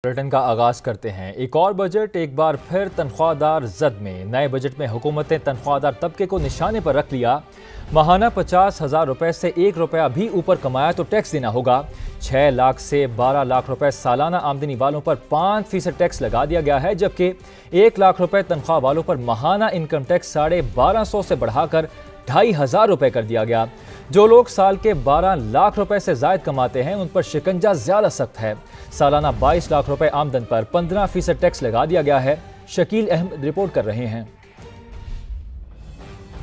Bulletin का आगाज करते हैं। एक और बजट एक बार फिर तनख्वाहदार जद में। नए बजट में हुकूमत ने तनख्वाहदार तबके को निशाने पर रख लिया। माहाना 50,000 रुपए से 1 रुपया भी ऊपर कमाया तो टैक्स देना होगा। 6 लाख से 12 लाख रुपए सालाना आमदनी वालों पर 5% टैक्स लगा दिया गया है, जबकि 1 लाख रुपए तनख्वाह वालों पर माहाना इनकम टैक्स 1250 से बढ़ाकर 2,500 रुपए कर दिया गया। जो लोग साल के 12 लाख रुपए से जायद कमाते हैं उन पर शिकंजा ज्यादा सख्त है। सालाना 22 लाख रुपए आमदन पर 15% टैक्स लगा दिया गया है। शकील अहमद रिपोर्ट कर रहे हैं।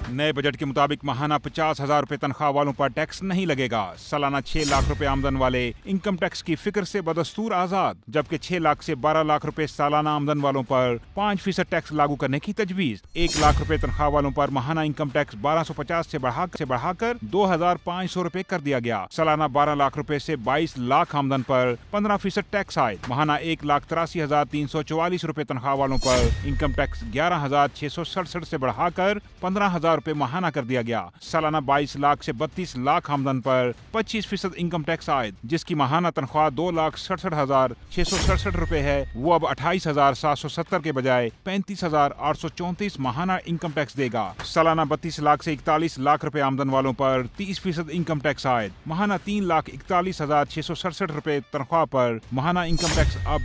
नए बजट के मुताबिक माहाना 50,000 रुपए तनख्वाह वालों पर टैक्स नहीं लगेगा। सालाना 6 लाख रुपए आमदन वाले इनकम टैक्स की फिक्र से बदस्तूर आजाद, जबकि 6 लाख से 12 लाख रुपए सालाना आमदन वालों पर 5% टैक्स लागू करने की तजवीज। 1 लाख रुपए तनख्वाह वालों पर माहाना इनकम टैक्स 1250 से बढ़ाकर 2,500 रुपए कर दिया गया। सालाना 12 लाख रुपए से 22 लाख आमदन पर 15% टैक्स आए। माहाना 1,83,344 रुपए तनख्वाह वालों पर इनकम टैक्स 11,667 से बढ़ाकर 15,000 रुपए माहाना कर दिया गया। सालाना 22 लाख से 32 लाख आमदन पर 25% इनकम टैक्स आए, जिसकी माहाना तनख्वाह 2,67,667 रुपए है, वो अब 28,770 के बजाय 35,834 माहाना इनकम टैक्स देगा। सालाना 32 लाख से 41 लाख रुपए आमदन वालों पर 30% इनकम टैक्स आए। माहाना 3,41,667 रुपए तनख्वाह पर माहाना इनकम टैक्स अब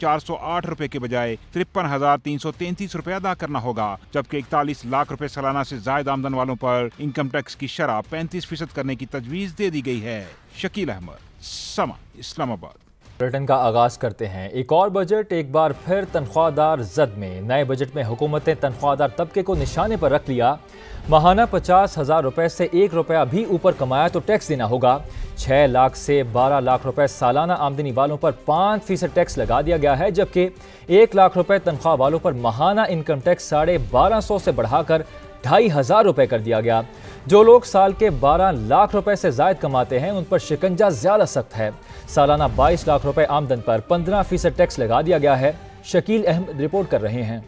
408 रुपए के बजाय 53,333 रुपए अदा करना होगा, जबकि 41 लाख रुपए सालाना से जायद आमदन वालों पर इनकम टैक्स की शरह 35% करने की तजवीज दे दी गई है। शकील अहमद, समा, इस्लामाबाद। बुलेटिन का आगाज करते हैं। एक और बजट एक बार फिर तनख्वाहदार जद में। नए बजट में हुकूमत ने तनख्वाहदार तबके को निशाने पर रख लिया। माहाना 50,000 रुपए से 1 रुपया भी ऊपर कमाया तो टैक्स देना होगा। 6 लाख से 12 लाख रुपए सालाना आमदनी वालों पर 5% टैक्स लगा दिया गया है, जबकि 1 लाख रुपए तनख्वाह वालों पर माहाना इनकम टैक्स 1250 से बढ़ाकर 2,500 रुपए कर दिया गया। जो लोग साल के 12 लाख रुपए से जायद कमाते हैं उन पर शिकंजा ज्यादा सख्त है। सालाना 22 लाख रुपए आमदन पर 15% टैक्स लगा दिया गया है। शकील अहमद रिपोर्ट कर रहे हैं।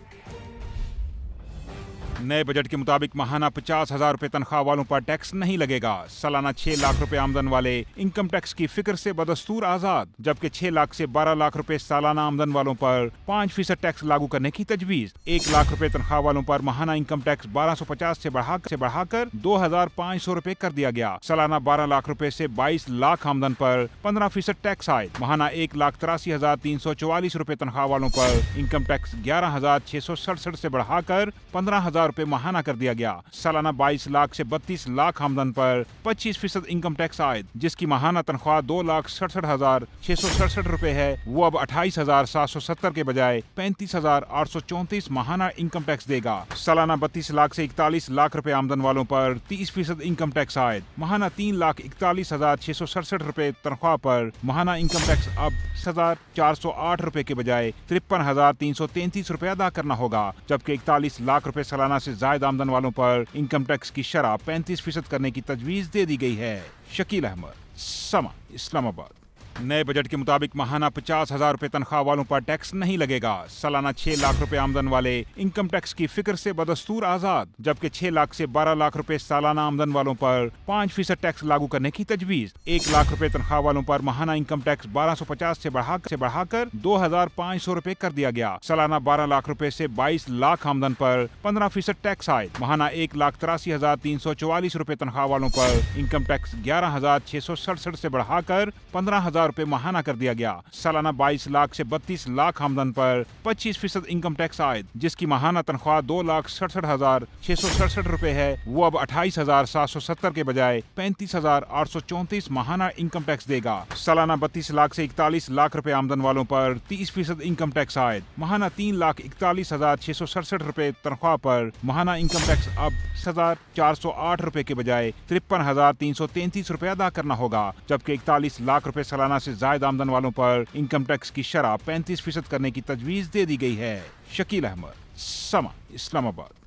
नए बजट के मुताबिक माहाना 50,000 रुपए तनख्वाह वालों पर टैक्स नहीं लगेगा। सालाना 6 लाख रुपए आमदन वाले इनकम टैक्स की फिक्र से बदस्तूर आजाद, जबकि 6 लाख से 12 लाख रुपए सालाना आमदन वालों पर 5% टैक्स लागू करने की तजवीज। 1 लाख रुपए तनख्वाह वालों पर माहाना इनकम टैक्स 1250 से बढ़ाकर 2,500 रुपए कर दिया गया। सालाना 12 लाख रुपए से 22 लाख आमदन पर 15% टैक्स आए। माहाना 1,83,344 रुपए तनख्वाह वालों पर इनकम टैक्स 11,667 से बढ़ाकर 15,000 रुपए माहाना कर दिया गया। सालाना 22 लाख से 32 लाख आमदन पर 25% इनकम टैक्स आए, जिसकी माहाना तनख्वाह 2,67,667 रुपए है, वो अब 28,770 के बजाय 35,834 माहाना इनकम टैक्स देगा। सालाना 32 लाख से 41 लाख रुपए आमदन वालों पर 30% इनकम टैक्स आए। माहाना 3,41,667 रुपए तनख्वाह पर माहाना इनकम टैक्स अब 408 रुपए के बजाय 53,333 रुपए अदा करना होगा, जबकि 41 लाख रुपए सालाना से जायद आमदन वालों पर इनकम टैक्स की शरह 35% करने की तजवीज दे दी गई है। शकील अहमद, समा, इस्लामाबाद। नए बजट के मुताबिक माहाना 50,000 रुपए तनख्वाह वालों पर टैक्स नहीं लगेगा। सालाना 6 लाख रुपए आमदन वाले इनकम टैक्स की फिक्र से बदस्तूर आजाद, जबकि 6 लाख से 12 लाख रुपए सालाना आमदन वालों पर 5% टैक्स लागू करने की तजवीज। 1 लाख रुपए तनख्वाह वालों पर माहाना इनकम टैक्स 1250 से बढ़ाकर 2,500 रुपए कर दिया गया। सालाना 12 लाख रुपए से 22 लाख आमदन पर 15% टैक्स आए। माहाना 1,83,344 रुपए तनख्वाह वालों पर इनकम टैक्स 11,667 से बढ़ाकर 15,000 रुपए माहाना कर दिया गया। सालाना 22 लाख से 32 लाख आमदन पर 25% इनकम टैक्स आए, जिसकी माहाना तनख्वाह 2,67,667 रुपए है, वो अब 28,770 के बजाय 35,834 माहाना इनकम टैक्स देगा। सालाना 32 लाख से 41 लाख रुपए आमदन वालों पर 30% इनकम टैक्स आए। माहाना 3,41,667 रुपए तनख्वाह पर माहाना इनकम टैक्स अब 408 रुपए के बजाय 53,333 रुपए अदा करना होगा, जबकि 41 लाख रुपए सालाना से जायद आमदन वालों पर इनकम टैक्स की शरह 35% करने की तजवीज दे दी गई है। शकील अहमद, समा, इस्लामाबाद।